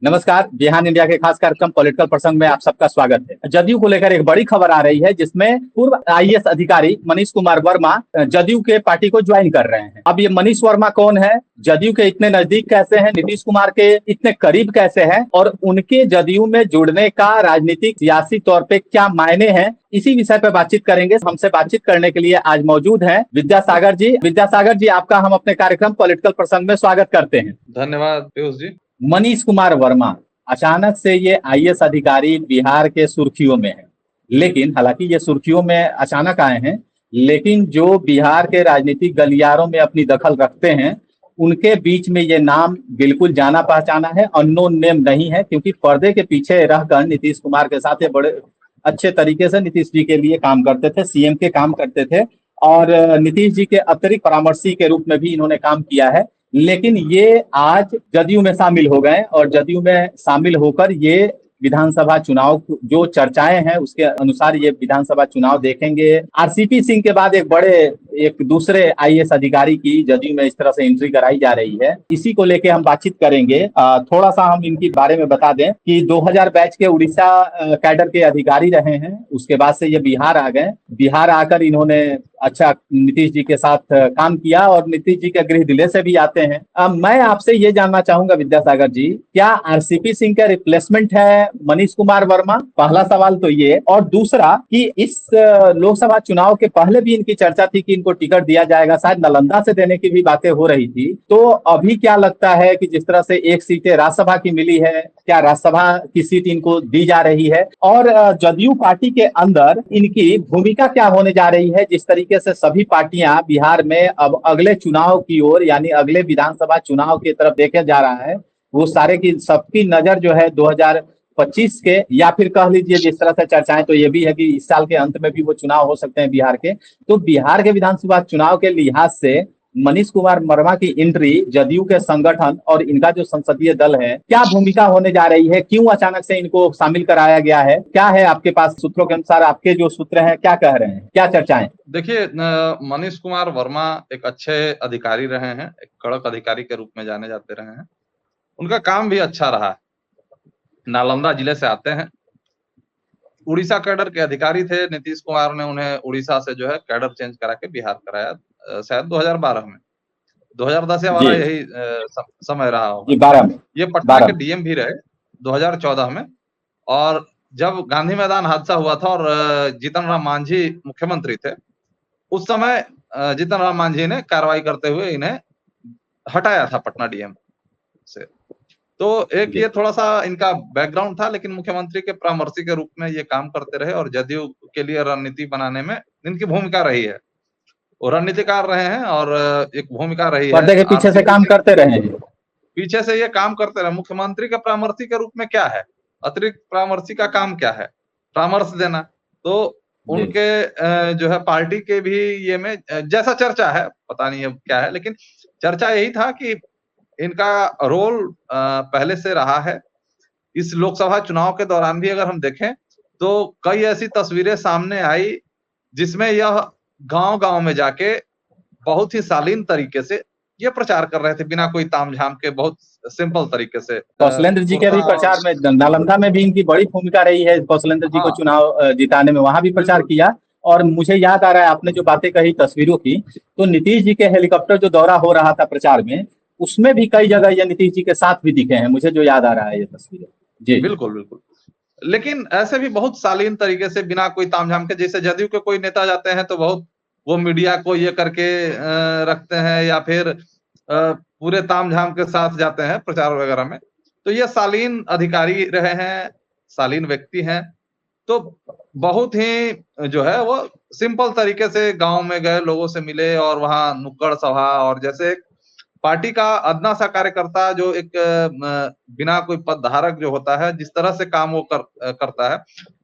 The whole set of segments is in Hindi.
नमस्कार। बिहान इंडिया के खास कार्यक्रम पॉलिटिकल प्रसंग में आप सबका स्वागत है। जदयू को लेकर एक बड़ी खबर आ रही है, जिसमें पूर्व आईएएस अधिकारी मनीष कुमार वर्मा जदयू के पार्टी को ज्वाइन कर रहे हैं। अब ये मनीष वर्मा कौन है, जदयू के इतने नजदीक कैसे हैं, नीतीश कुमार के इतने करीब कैसे हैं, और उनके जदयू में जुड़ने का राजनीतिक सियासी तौर पे क्या मायने हैं, इसी विषय पर बातचीत करेंगे। हमसे बातचीत करने के लिए आज मौजूद हैं विद्यासागर जी। विद्यासागर जी, आपका हम अपने कार्यक्रम पॉलिटिकल प्रसंग में स्वागत करते हैं। धन्यवाद पीयूष जी। मनीष कुमार वर्मा अचानक से ये आईएएस अधिकारी बिहार के सुर्खियों में है, लेकिन हालांकि ये सुर्खियों में अचानक आए हैं, लेकिन जो बिहार के राजनीतिक गलियारों में अपनी दखल रखते हैं, उनके बीच में ये नाम बिल्कुल जाना पहचाना है, अननोन नेम नहीं है। क्योंकि पर्दे के पीछे रहकर नीतीश कुमार के साथ ये बड़े अच्छे तरीके से नीतीश जी के लिए काम करते थे, सीएम के काम करते थे, और नीतीश जी के अतिरिक्त परामर्शी के रूप में भी इन्होंने काम किया है। लेकिन ये आज जदयू में शामिल हो गए, और जदयू में शामिल होकर ये विधानसभा चुनाव जो चर्चाएं हैं उसके अनुसार ये विधानसभा चुनाव देखेंगे। आरसीपी सिंह के बाद एक दूसरे आईएएस अधिकारी की जदयू में इस तरह से एंट्री कराई जा रही है। इसी को लेके हम बातचीत करेंगे। थोड़ा सा हम इनके बारे में बता दें कि 2000 बैच के उड़ीसा कैडर के अधिकारी रहे हैं। उसके बाद से ये बिहार आ गए। बिहार आकर इन्होंने अच्छा नीतीश जी के साथ काम किया, और नीतीश जी के गृह जिले से भी आते हैं। मैं आपसे ये जानना चाहूंगा विद्यासागर जी, क्या आरसीपी सिंह का रिप्लेसमेंट है मनीष कुमार वर्मा? पहला सवाल तो ये। और दूसरा कि इस लोकसभा चुनाव के पहले भी इनकी चर्चा थी कि इनको टिकट दिया जाएगा, शायद नालंदा से देने की भी बातें हो रही थी। तो अभी क्या लगता है कि जिस तरह से एक सीटें राज्यसभा की मिली है, क्या राज्यसभा की सीट इनको दी जा रही है? और जदयू पार्टी के अंदर इनकी भूमिका क्या होने जा रही है, जिस तरीके से सभी पार्टियां बिहार में अब अगले चुनाव की ओर, यानी अगले विधानसभा चुनाव की तरफ देखे जा रहा है, वो सारे की सबकी नजर जो है 2025 के, या फिर कह लीजिए जिस तरह से चर्चाएं तो ये भी है कि इस साल के अंत में भी वो चुनाव हो सकते हैं बिहार के। तो बिहार के विधानसभा चुनाव के लिहाज से मनीष कुमार वर्मा की एंट्री जदयू के संगठन और इनका जो संसदीय दल है, क्या भूमिका होने जा रही है? क्यों अचानक से इनको शामिल कराया गया है? क्या है आपके पास सूत्रों के अनुसार, आपके जो सूत्र हैं क्या कह रहे हैं, क्या चर्चाएं? देखिए, मनीष कुमार वर्मा एक अच्छे अधिकारी रहे हैं, एक कड़क अधिकारी के रूप में जाने जाते रहे हैं। उनका काम भी अच्छा रहा है। नालंदा जिले से आते हैं, उड़ीसा कैडर के अधिकारी थे। नीतीश कुमार ने उन्हें उड़ीसा से जो है कैडर चेंज करा के बिहार कराया, शायद 2012 में। 2010 या 12 यही समय रहा होगा। 12 में ये पटना के डीएम भी रहे 2014 में। और जब गांधी मैदान हादसा हुआ था और जीतन राम मांझी मुख्यमंत्री थे, उस समय जीतन राम मांझी ने कार्रवाई करते हुए इन्हें हटाया था पटना डीएम से। तो एक ये थोड़ा सा इनका बैकग्राउंड था, लेकिन मुख्यमंत्री के परामर्शी के रूप में ये काम करते रहे, और जदयू के लिए रणनीति बनाने में इनकी भूमिका रही है। वो रणनीतिकार रहे हैं, और एक भूमिका रही है। पर्दे के पीछे से काम करते रहे हैं, पीछे से ये काम करते रहे। मुख्यमंत्री के परामर्शी के रूप में क्या है, अतिरिक्त परामर्शी का काम क्या है? परामर्श देना। तो उनके जो है पार्टी के भी ये में जैसा चर्चा है, पता नहीं अब क्या है, लेकिन चर्चा यही था कि इनका रोल पहले से रहा है। इस लोकसभा चुनाव के दौरान भी अगर हम देखें तो कई ऐसी तस्वीरें सामने आई जिसमें यह गांव-गांव में जाके बहुत ही शालीन तरीके से ये प्रचार कर रहे थे, बिना कोई तामझाम के, बहुत सिंपल तरीके से। कौशलेंद्र जी के भी प्रचार में, नालंदा में भी इनकी बड़ी भूमिका रही है। कौशलेंद्र जी को चुनाव जिताने में वहां भी प्रचार किया। और मुझे याद आ रहा है, आपने जो बातें कही तस्वीरों की, तो नीतीश जी के हेलीकॉप्टर जो दौरा हो रहा था प्रचार में, उसमें भी कई जगह ये नीतीश जी के साथ भी दिखे हैं, मुझे जो याद आ रहा है ये तस्वीरें। जी बिल्कुल बिल्कुल। लेकिन ऐसे भी बहुत शालीन तरीके से, बिना कोई तामझाम के, जैसे जदयू के कोई नेता जाते हैं तो बहुत वो मीडिया को ये करके रखते हैं, या फिर पूरे तामझाम के साथ जाते हैं प्रचार वगैरह में। तो ये शालीन अधिकारी रहे हैं, शालीन व्यक्ति हैं। तो बहुत ही जो है वो सिंपल तरीके से गांव में गए, लोगों से मिले, और वहां नुक्कड़ सभा, और जैसे पार्टी का अदना सा कार्यकर्ता जो एक बिना कोई पद धारक जो होता है, जिस तरह से काम वो करता है,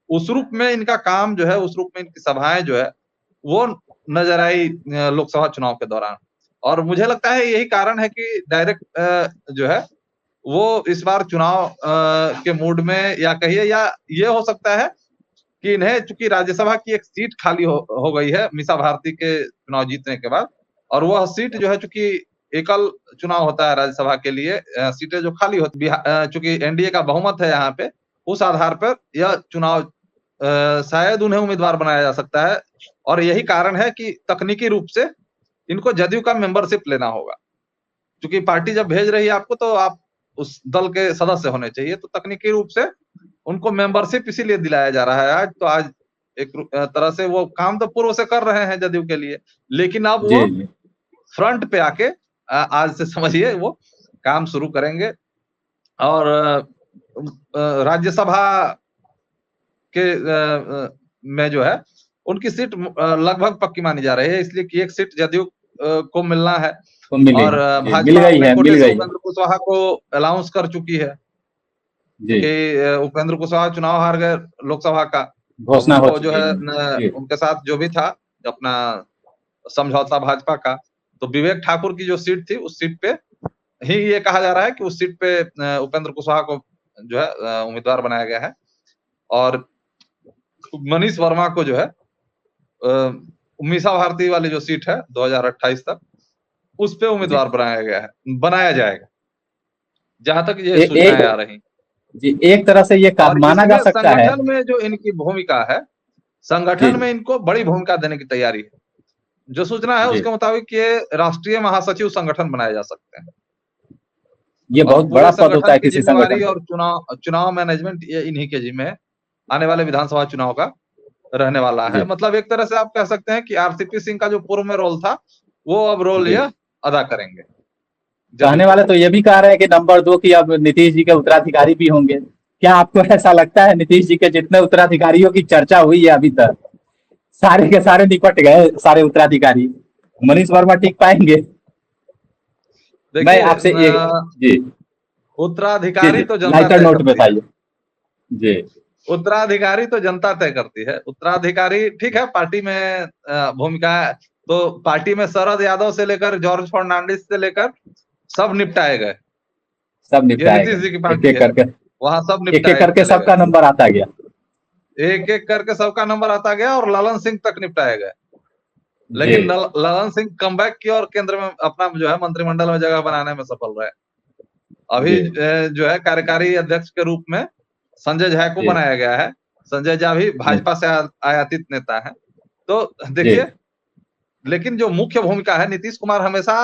उस रूप में इनका काम जो है, उस रूप में इनकी सभाएं जो है वो नजर आई लोकसभा चुनाव के दौरान। और मुझे लगता है यही कारण है कि डायरेक्ट जो है वो इस बार चुनाव के मूड में, या कहिए, या ये हो सकता है कि इन्हें चूंकि राज्यसभा की एक सीट खाली हो गई है मीसा भारती के चुनाव जीतने के बाद, और वह सीट जो है चूंकि एकल चुनाव होता है राज्यसभा के लिए, सीटें जो खाली होती चूंकि एनडीए का बहुमत है यहाँ पे, उस आधार पर यह चुनाव शायद उन्हें उम्मीदवार बनाया जा सकता है। और यही कारण है कि तकनीकी रूप से इनको जदयू का मेंबरशिप लेना होगा, क्योंकि पार्टी जब भेज रही है आपको तो आप उस दल के सदस्य होने चाहिए, तो तकनीकी रूप से उनको मेंबरशिप इसीलिए दिलाया जा रहा है आज। तो आज एक तरह से वो काम तो पूर्व से कर रहे हैं जदयू के लिए, लेकिन अब जी वो जी फ्रंट पे आके आज से समझिए वो काम शुरू करेंगे। और राज्यसभा के में जो है उनकी सीट लगभग पक्की मानी जा रही है, इसलिए कि एक सीट जदयू को मिलना है। तो मिली और जी, मिल भाजपा गई अपने है, मिल कोटे से गई है उपेंद्र कुशवाहा को अनाउंस कर चुकी है जी, कि उपेंद्र कुशवाहा चुनाव हार गए लोकसभा का। अब घोषणा हो उनको जो चुकी है है जी उनके साथ जो भी था अपना समझौता भाजपा का, तो विवेक ठाकुर की जो सीट थी उस सीट पे ही ये कहा जा रहा है कि उस सीट पे उपेंद्र कुशवाहा को जो है उम्मीदवार बनाया गया है। और मनीष वर्मा को जो है मीसा भारती वाली जो सीट है 2028 तक, उस पे जी उम्मीदवार बनाया जाएगा, जहां तक ये ए, सूचनाएं आ एक रही। जी एक तरह से ये और माना जा इसमें सकता है संगठन में जो इनकी भूमिका है, जी संगठन में इनको बड़ी भूमिका देने की तैयारी है। जो सूचना है जी उसके मुताबिक ये राष्ट्रीय महासचिव संगठन बनाए जा सकते हैं, ये और बहुत पूरे बड़ा पद होता संगठन है की किसी जिम्मेवारी संगठन का और चुनाव मैनेजमेंट ये इन्हीं के जिम्मे है, आने वाले विधानसभा चुनाव का रहने वाला है। जी मतलब एक तरह से आप कह सकते हैं कि आरसीपी सिंह का जो पूर्व में रोल था, वो अब रोल जी यह अदा करेंगे जदयू कहने के वाले तो लिए। ये भी कह रहे हैं कि नंबर 2 की अब नीतीश जी के उत्तराधिकारी भी होंगे। क्या आपको ऐसा लगता है नीतीश जी के जितने उत्तराधिकारियों की चर्चा हुई है अभी तक सारे के सारे निपट गए, सारे उत्तराधिकारी मनीष वर्मा टिक पाएंगे? मैं देखिए आपसे एक जी जी उत्तराधिकारी जी तो जनता लाइटर तय नोट करती है। बताइए जी उत्तराधिकारी तो जनता तय करती है। उत्तराधिकारी ठीक है, पार्टी में भूमिका है, तो पार्टी में शरद यादव से लेकर जॉर्ज फर्नांडिस से लेकर सब निपटाए गए। सब ये निपटाए नीतीश जी की गए एक पार्टी एक है, करके वहां सब एक एक निपटाए करके चले गए, सबका नंबर आता गया एक एक करके सबका नंबर आता गया और ललन सिंह तक निपटाए गए। जी लेकिन ललन सिंह कमबैक की और केंद्र में अपना जो है मंत्रिमंडल में जगह बनाने में सफल रहे। अभी जी जो है कार्यकारी अध्यक्ष के रूप में संजय झा को जी बनाया गया है। संजय झा भी जी भाजपा से आयातित नेता है। तो जी देखिए, लेकिन जो मुख्य भूमिका है, नीतीश कुमार हमेशा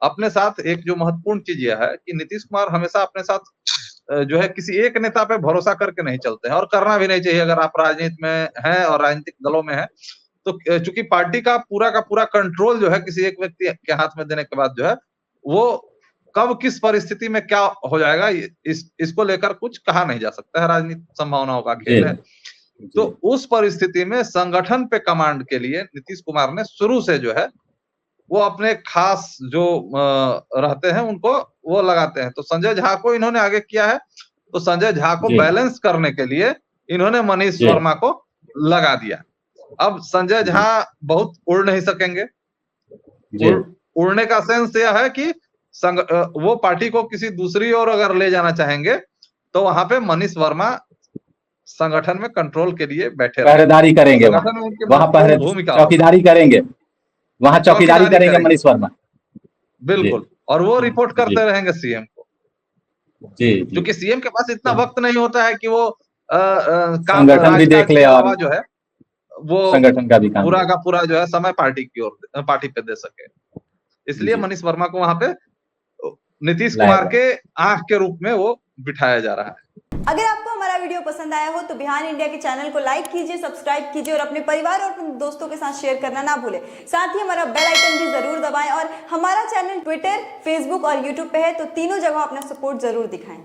अपने साथ एक जो महत्वपूर्ण चीज यह है कि नीतीश कुमार हमेशा अपने साथ जो है किसी एक नेता पे भरोसा करके नहीं चलते हैं, और करना भी नहीं चाहिए अगर आप राजनीति में हैं और राजनीतिक दलों में हैं। तो चूंकि पार्टी का पूरा कंट्रोल जो है किसी एक व्यक्ति के हाथ में देने के बाद जो है वो कब किस परिस्थिति में क्या हो जाएगा इसको लेकर कुछ कहा नहीं जा सकता है, राजनीतिक संभावनाओं का जी खेल है। तो जी उस परिस्थिति में संगठन पे कमांड के लिए नीतीश कुमार ने शुरू से जो है वो अपने खास जो रहते हैं उनको वो लगाते हैं। तो संजय झा को इन्होंने आगे किया है, तो संजय झा को जी बैलेंस करने के लिए इन्होंने मनीष जी वर्मा को लगा दिया। अब संजय झा जी बहुत उड़ नहीं सकेंगे। जी उड़ने का सेंस यह है कि वो पार्टी को किसी दूसरी ओर अगर ले जाना चाहेंगे तो वहां पे मनीष वर्मा संगठन में कंट्रोल के लिए बैठे रहेंगे। पहरेदारी करेंगे संगठन में उनकी वहां महत्वपूर्ण भूमिका होगी, चौकीदारी करेंगे, वहां चौकीदारी चौकीदारी करेंगे करेंगे मनीष वर्मा जी बिल्कुल। और वो रिपोर्ट जी करते रहेंगे सीएम को, जी जी क्योंकि सीएम के पास इतना वक्त नहीं होता है कि वो काम संगठन भी देख राजकाज के ले और अलावा जो है वो संगठन का भी काम पूरा करे का पूरा जो है समय पार्टी पे दे सके। इसलिए जी मनीष वर्मा को वहां पे नीतीश लाया कुमार जाए के आंख के रूप में वो बिठाया जा रहा है। अगर आपको हमारा वीडियो पसंद आया हो तो बिहान इंडिया के चैनल को लाइक कीजिए, सब्सक्राइब कीजिए और अपने परिवार और अपने दोस्तों के साथ शेयर करना ना भूलें। साथ ही हमारा बेल आइकन भी जरूर दबाएं और हमारा चैनल ट्विटर, फेसबुक और यूट्यूब पे है, तो तीनों जगह अपना सपोर्ट जरूर दिखाएं।